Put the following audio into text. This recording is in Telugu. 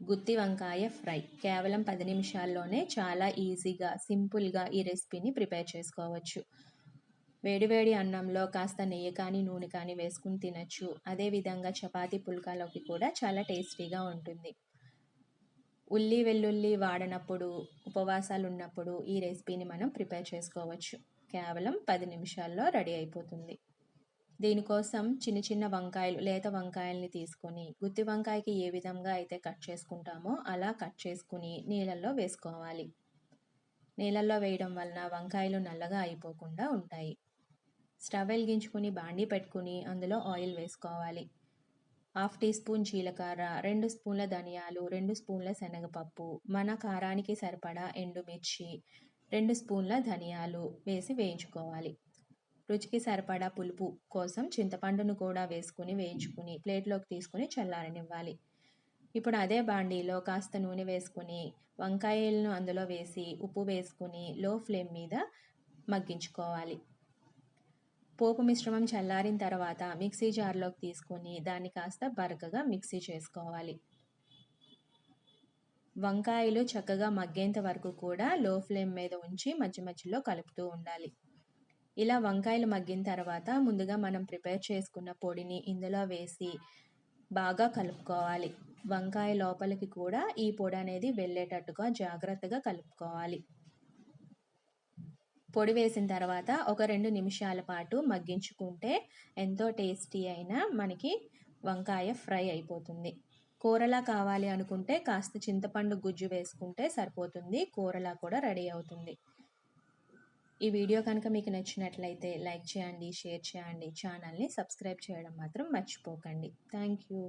గుత్తి వంకాయ ఫ్రై కేవలం 10 నిమిషాల్లోనే చాలా ఈజీగా, సింపుల్గా ఈ రెసిపీని ప్రిపేర్ చేసుకోవచ్చు. వేడివేడి అన్నంలో కాస్త నెయ్యి కానీ, నూనె కానీ వేసుకుని తినచ్చు. అదేవిధంగా చపాతీ పుల్కాలోకి కూడా చాలా టేస్టీగా ఉంటుంది. ఉల్లి, వెల్లుల్లి వాడనప్పుడు, ఉపవాసాలు ఉన్నప్పుడు ఈ రెసిపీని మనం ప్రిపేర్ చేసుకోవచ్చు. కేవలం 10 నిమిషాల్లో రెడీ అయిపోతుంది. దీనికోసం చిన్న చిన్న వంకాయలు, లేత వంకాయల్ని తీసుకొని, గుత్తి వంకాయకి ఏ విధంగా అయితే కట్ చేసుకుంటామో అలా కట్ చేసుకుని నీళ్ళల్లో వేసుకోవాలి. నీళ్ళల్లో వేయడం వలన వంకాయలు నల్లగా అయిపోకుండా ఉంటాయి. స్టవ్ వెలిగించుకుని బాండీ పెట్టుకుని అందులో ఆయిల్ వేసుకోవాలి. 1/2 టీ స్పూన్ జీలకర్ర, 2 స్పూన్ల ధనియాలు, 2 స్పూన్ల శనగపప్పు, మన కారానికి సరిపడా ఎండుమిర్చి, 2 స్పూన్ల ధనియాలు వేసి వేయించుకోవాలి. రుచికి సరిపడా పులుపు కోసం చింతపండును కూడా వేసుకుని వేయించుకుని ప్లేట్లోకి తీసుకుని చల్లారనివ్వాలి. ఇప్పుడు అదే బాండీలో కాస్త నూనె వేసుకుని వంకాయలను అందులో వేసి ఉప్పు వేసుకుని లో ఫ్లేమ్ మీద మగ్గించుకోవాలి. పోపు మిశ్రమం చల్లారిన తర్వాత మిక్సీ జార్లోకి తీసుకొని దాన్ని కాస్త బరకగా మిక్సీ చేసుకోవాలి. వంకాయలు చక్కగా మగ్గేంత వరకు కూడా లో ఫ్లేమ్ మీద ఉంచి మధ్య మధ్యలో కలుపుతూ ఉండాలి. ఇలా వంకాయలు మగ్గిన తర్వాత ముందుగా మనం ప్రిపేర్ చేసుకున్న పొడిని ఇందులో వేసి బాగా కలుపుకోవాలి. వంకాయ లోపలికి కూడా ఈ పొడి అనేది వెళ్ళేటట్టుగా జాగ్రత్తగా కలుపుకోవాలి. పొడి వేసిన తర్వాత ఒక 2 నిమిషాల పాటు మగ్గించుకుంటే ఎంతో టేస్టీ అయిన మనకి వంకాయ ఫ్రై అయిపోతుంది. కూరలా కావాలి అనుకుంటే కాస్త చింతపండు గుజ్జు వేసుకుంటే సరిపోతుంది. కూరలా కూడా రెడీ అవుతుంది. ఈ వీడియో కనుక మీకు నచ్చినట్లయితే లైక్ చేయండి, షేర్ చేయండి, ఛానల్ని సబ్స్క్రైబ్ చేయడం మాత్రం మర్చిపోకండి. Thank you.